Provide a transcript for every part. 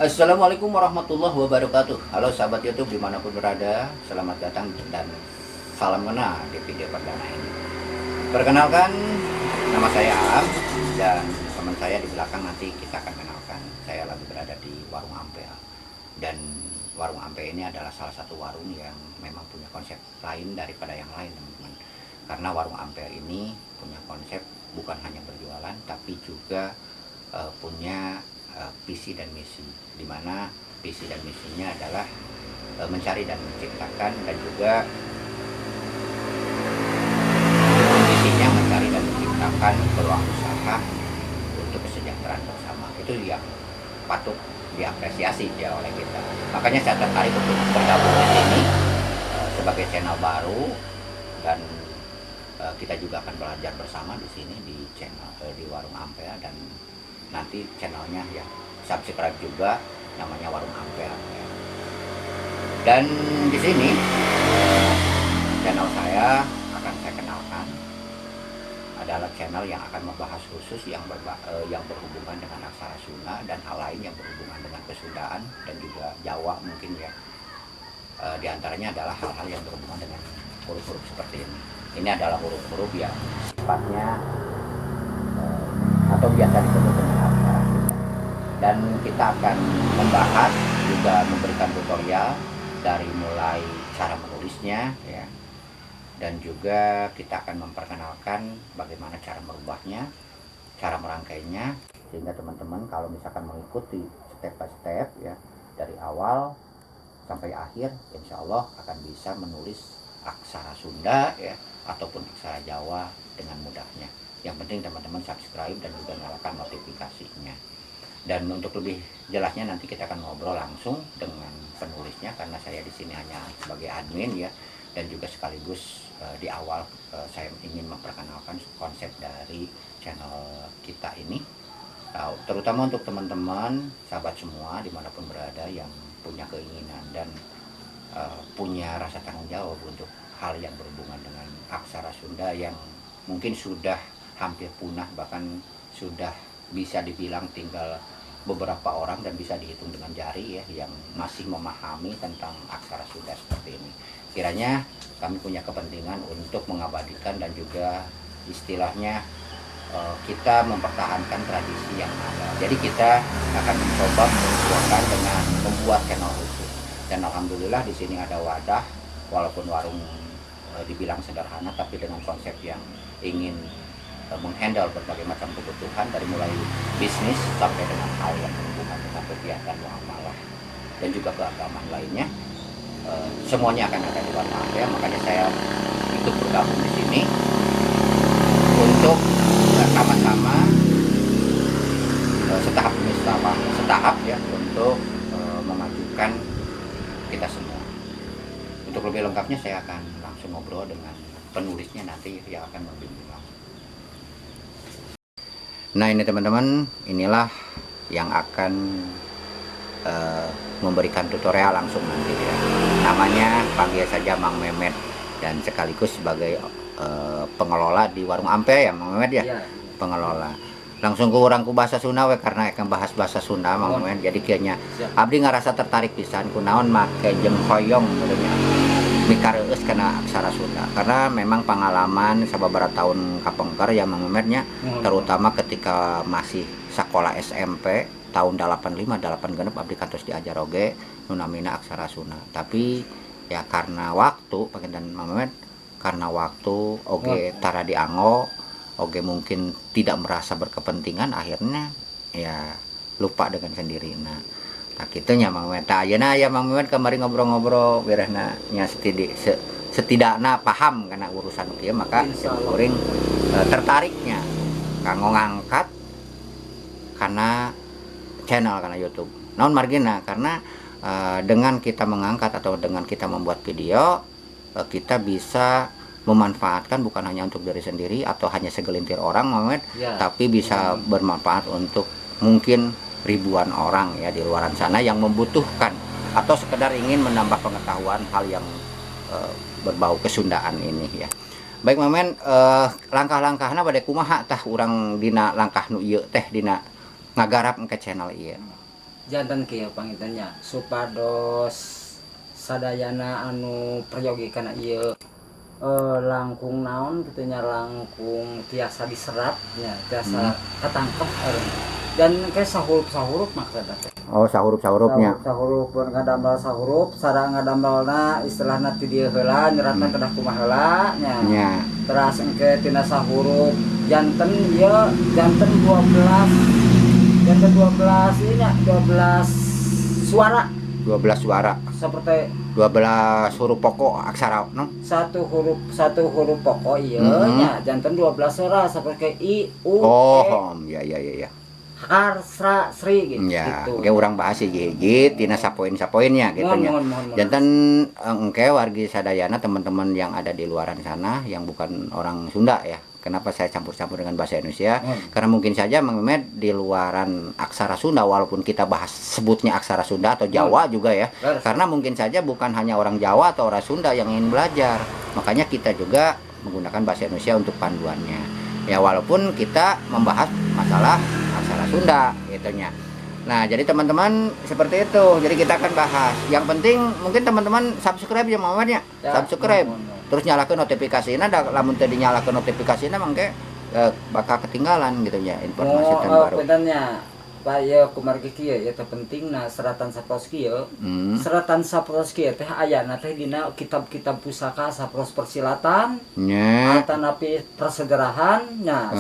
Assalamualaikum warahmatullahi wabarakatuh. Halo sahabat YouTube dimanapun berada, selamat datang dan salam kenal di video perdana ini. Perkenalkan, nama saya Am dan teman saya di belakang nanti kita akan kenalkan. Saya lagi berada di Warung Ampel dan Warung Ampel ini adalah salah satu warung yang memang punya konsep lain daripada yang lain, teman-teman. Karena Warung Ampel ini punya konsep bukan hanya berjualan tapi juga punya visi dan misi, di mana visi dan misinya adalah mencari dan menciptakan, dan juga misinya mencari dan menciptakan peluang usaha untuk kesejahteraan bersama. Itu yang patut diapresiasi ya oleh kita. Makanya saya tertarik untuk bergabung di sini sebagai channel baru, dan kita juga akan belajar bersama di sini di channel di Warung Ampel, dan nanti channelnya ya subscribe juga, namanya Warung Ampel ya. Dan di sini channel saya akan saya kenalkan adalah channel yang akan membahas khusus yang berhubungan dengan aksara Sunda dan hal lain yang berhubungan dengan Kesundaan dan juga Jawa mungkin ya. Di antaranya adalah hal-hal yang berhubungan dengan huruf-huruf seperti ini. Ini adalah huruf-huruf yang sifatnya atau biasa disebut dengan aksara Sunda. Dan kita akan membahas juga memberikan tutorial dari mulai cara menulisnya ya, dan juga kita akan memperkenalkan bagaimana cara merubahnya, cara merangkainya, sehingga teman-teman kalau misalkan mengikuti step by step ya dari awal sampai akhir, insya Allah akan bisa menulis aksara Sunda ya ataupun aksara Jawa dengan mudahnya. Yang penting teman-teman subscribe dan juga nyalakan notifikasinya. Dan untuk lebih jelasnya nanti kita akan ngobrol langsung dengan penulisnya, karena saya di sini hanya sebagai admin ya, dan juga sekaligus di awal saya ingin memperkenalkan konsep dari channel kita ini. Terutama untuk teman-teman sahabat semua dimanapun berada yang punya keinginan dan punya rasa tanggung jawab untuk hal yang berhubungan dengan aksara Sunda yang mungkin sudah hampir punah, bahkan sudah bisa dibilang tinggal beberapa orang dan bisa dihitung dengan jari ya yang masih memahami tentang aksara Sunda seperti ini. Kiranya kami punya kepentingan untuk mengabadikan dan juga istilahnya kita mempertahankan tradisi yang ada. Jadi kita akan mencoba mengusahakan dengan membuat channel khusus. Dan alhamdulillah di sini ada wadah, walaupun warung dibilang sederhana tapi dengan konsep yang ingin menghandle berbagai macam kebutuhan dari mulai bisnis sampai dengan hal yang berhubungan dengan kegiatan muamalah dan juga keagamaan lainnya. Semuanya akan ada di Warung Ampel, makanya saya ikut bergabung di sini untuk sama-sama setahap ya untuk memajukan kita semua. Untuk lebih lengkapnya saya akan langsung ngobrol dengan penulisnya nanti yang akan membimbing langsung. Nah ini teman-teman, inilah yang akan memberikan tutorial langsung nanti ya. Namanya panggil saja Mang Memet, dan sekaligus sebagai pengelola di Warung Ampel ya Mang Memet ya, pengelola. Langsung ke orang ku bahasa Sunda we, karena akan bahas bahasa Sunda Mang Memet. Jadi kayaknya abdi ngerasa tertarik pisan kunaon make jeung hoyong sebenarnya mikareus kena aksara Sunda, karena memang pengalaman sababaraha tahun kapengker ya Mang Memetnya, terutama ketika masih sekolah SMP tahun 85 86 abdi kantos diajar oge nu namina aksara Sunda. Tapi ya karena waktu panginten Mang Memet, karena waktu oge tara dianggo oge mungkin tidak merasa berkepentingan, akhirnya ya lupa dengan sendiri. Nah kitunya Mang Memet. Ayeuna ya Mang Memet kemarin ngobrol-ngobrol beresna nya setidakna paham karena urusan kieu, maka kuring tertariknya kanggo ngangkat karena channel karena YouTube. Naon margina karena dengan kita mengangkat atau dengan kita membuat video kita bisa memanfaatkan bukan hanya untuk diri sendiri atau hanya segelintir orang Mang Memet, tapi bisa bermanfaat untuk mungkin ribuan orang ya di luaran sana yang membutuhkan atau sekedar ingin menambah pengetahuan hal yang berbau kesundaan ini ya. Baik Mang Memet, langkah-langkahna bade kumaha tah urang dina langkah nu ieu teh dina ngagarap ke channel ieu. jantan kieu pangitannya supados sadayana anu prayogi kana ieu langkung naon gitu nya, langkung tiasa diserap nya, tiasa ketangkep dan kayak sahurup maksudna teh. Oh, sahurup-sahurupnya. Sahurup pun ngadambal sahurup, sareng ngadambalna istilahna ti dieu heula nyeratna kedah kumaha heula nya. Nya. Teras engke tina sahurup janten ieu janten 12 ini 12 suara. 12 suara. Seperti 12 huruf pokok aksara no? satu huruf pokok ieu nya janten 12 suara seperti i u e. Ya. Har, sra, sri gitu. Ya, engke urang bahas gigit tina sapoin-sapoinnya gitu nya. Janten engke wargi sadayana teman-teman yang ada di luaran sana yang bukan orang Sunda ya. Kenapa saya campur-campur dengan bahasa Indonesia? Karena mungkin saja Mang Mehmet di luaran aksara Sunda, walaupun kita bahas sebutnya aksara Sunda atau Jawa juga ya. Karena mungkin saja bukan hanya orang Jawa atau orang Sunda yang ingin belajar. Makanya kita juga menggunakan bahasa Indonesia untuk panduannya. Ya walaupun kita membahas masalah aksara Sunda gitunya. Nah, jadi teman-teman seperti itu. Jadi kita akan bahas. Yang penting mungkin teman-teman subscribe ya Muhammad ya. Subscribe. Terus nyalakan notifikasinya, lamun teu dinyalakeun notifikasinya mangke bakal ketinggalan gitu ya informasi terbaru. Pentennya Pak ya kumargi kieu ya teh pentingna seratan saproos kieu. Seratan saproos kieu teh ayana teh dina kitab-kitab pusaka saproos persilatan. Nya. Atanapi persegerahan nya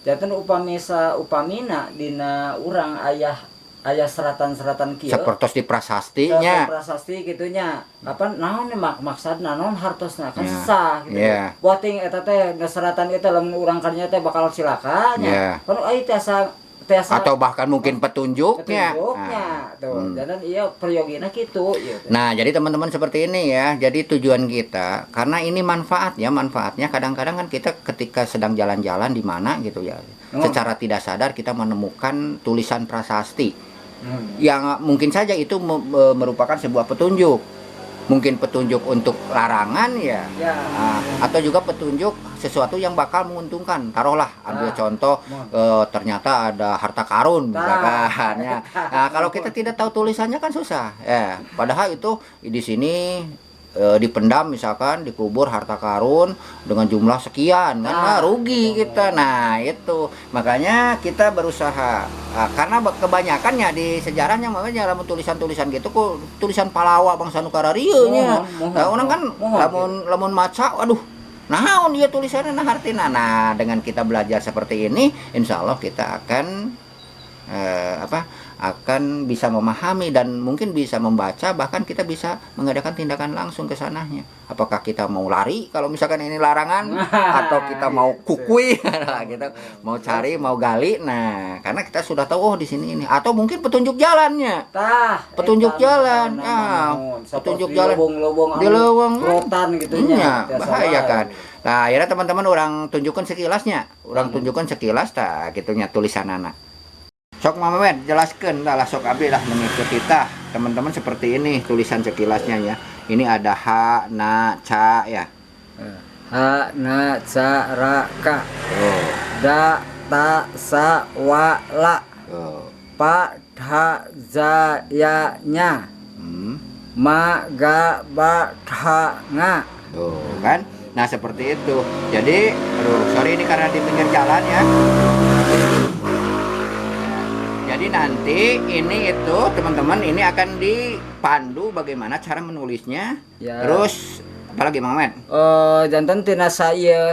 janten upamina dina urang aya seratan-seratan kieu sapertos di prasastinya. Prasasti gitunya. Apa naon maksudna naon hartosna kan sah gitu. Boting eta teh seratan eta lamun urang karnya teh bakal cilaka nya. Kan ai tiasa atau bahkan mungkin petunjuknya. Tuh. Dan iya priyogina gitu. Nah, jadi teman-teman seperti ini ya. Jadi tujuan kita karena ini manfaatnya kadang-kadang kan kita ketika sedang jalan-jalan di mana gitu ya. Secara tidak sadar kita menemukan tulisan prasasti. Yang mungkin saja itu merupakan sebuah petunjuk. Mungkin petunjuk untuk larangan ya. Atau juga petunjuk sesuatu yang bakal menguntungkan. Taruhlah ambil contoh ternyata ada harta karun misalkan ya. Nah, kalau kita tidak tahu tulisannya kan susah ya. Padahal itu di sini dipendam misalkan dikubur harta karun dengan jumlah sekian kan rugi kita. Nah itu makanya kita berusaha karena kebanyakannya di sejarahnya makanya tulisan-tulisan gitu kok tulisan Palawa bangsa Nukararieu nya. Orang kan lamun maca waduh naon dia tulisannya nah artina. Nah dengan kita belajar seperti ini insya Allah kita akan akan bisa memahami dan mungkin bisa membaca, bahkan kita bisa mengadakan tindakan langsung ke sananya. Apakah kita mau lari kalau misalkan ini larangan atau kita mau kukui gitu, mau cari, mau gali. Nah, karena kita sudah tahu oh di sini ini atau mungkin petunjuk jalannya. Petunjuk jalan. Petunjuk jalan di lowong rotan gitu nya. Bahaya kan. Nah, akhirnya teman-teman orang tunjukkan sekilasnya. Orang tunjukkan sekilas tah gitunya tulisan anak. Sok Mang Mehmet jelaskan lah sok abdi lah mengikuti kita teman-teman seperti ini tulisan sekilasnya ya. Ini ada ha na ca ya. Ha na ca ra ka. Da ta sa wa la. Pa dha za ya nya. Ma ga ba dha nga. Tuh kan. Nah seperti itu. Jadi sorry ini karena di pinggir jalan ya. Jadi nanti ini itu teman-teman ini akan dipandu bagaimana cara menulisnya. Terus apalagi Mang Mehmet? Janten tina saya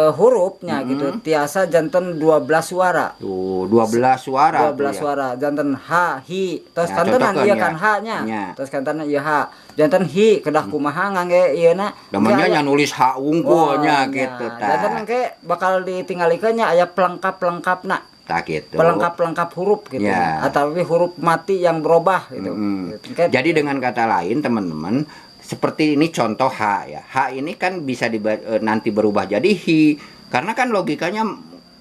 hurufnya gitu. Tiasa janten 12 suara. 12 suara. 12 suara. Janten ha hi. Terus kantenan ieu kan ha-nya. Terus kantenan ieu ha. Janten hi kedah kumaha ngangge ieu na. Namanya nya nulis ha unggulnya gitu tah. Janten engke bakal ditinggalikeun nya aya pelengkap-pelengkapna. Gitu. Pelengkap huruf gitu atau huruf mati yang berubah gitu. Jadi dengan kata lain teman-teman seperti ini contoh H ya. H ini kan bisa nanti berubah jadi hi karena kan logikanya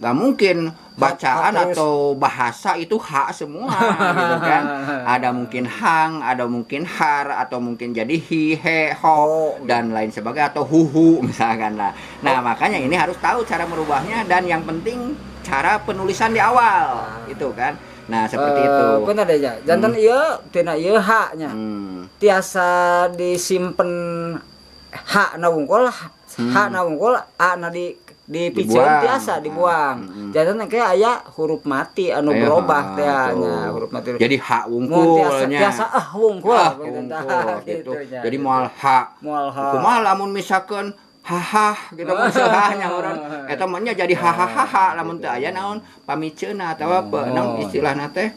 nggak mungkin bacaan atau bahasa itu H semua gitu kan. Ada mungkin hang, ada mungkin har atau mungkin jadi hi, he, ho dan lain sebagainya atau huhu misalkan lah. Nah, makanya ini harus tahu cara merubahnya dan yang penting cara penulisan di awal itu kan. Nah, seperti itu. Bener deh ya. Jantan ieu tina ieu haknya. Tiasa disimpen hak na wungkul, hak na wungkul a na dipicieun tiasa dibuang. Jantan kayak aya huruf mati anu berubah teh nya, huruf mati. Jadi hak wungkulnya. Tiasa wungkul gitu. Jadi moal hak. Kumaha lamun misalkan haha gitu masalahnya orang eta mah nya jadi hahaha lamun teu aya naon pamiceuna atawa naon istilahna teh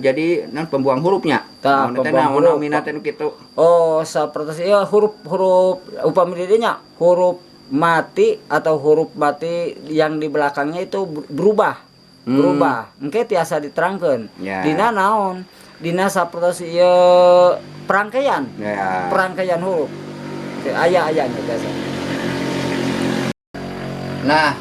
jadi naon pembuang hurufnya. Tah pembuang huruf teh kitu. Oh, sapertos ieu huruf upami di dinya huruf mati atau huruf mati yang di belakangnya itu berubah. Engke tiasa diterangkeun. Dina naon? Dina sapertos ieu perangkaian. Perangkaian huruf. Aya-ayanya biasa. Nah,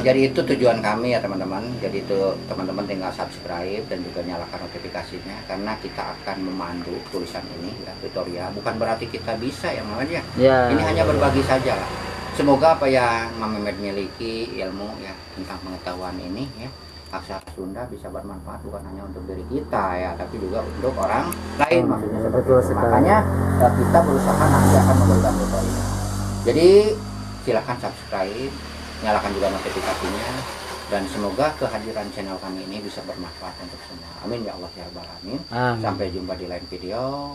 jadi itu tujuan kami ya teman-teman. Jadi itu teman-teman tinggal subscribe dan juga nyalakan notifikasinya karena kita akan memandu tulisan ini ya, tutorial. Bukan berarti kita bisa ya namanya. Ini hanya berbagi saja lah. Semoga apa yang Mam Memed miliki ilmu ya tentang pengetahuan ini ya aksara Sunda bisa bermanfaat bukan hanya untuk diri kita ya, tapi juga untuk orang lain maksudnya seperti itu. Makanya kita berusaha nanti akan memberikan tutorial. Jadi silakan subscribe, nyalakan juga notifikasinya, dan semoga kehadiran channel kami ini bisa bermanfaat untuk semua. Amin ya Allah ya Rabbal Alamin. Sampai jumpa di lain video,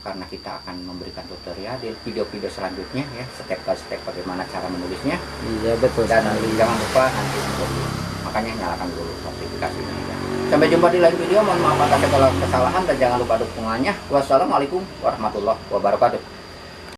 karena kita akan memberikan tutorial di video-video selanjutnya ya, step by step bagaimana cara menulisnya. Iya betul. Dan jangan lupa nanti makanya nyalakan dulu notifikasinya ya. Sampai jumpa di lain video. Mohon maaf atas segala kesalahan dan jangan lupa dukungannya. Wassalamualaikum warahmatullahi wabarakatuh.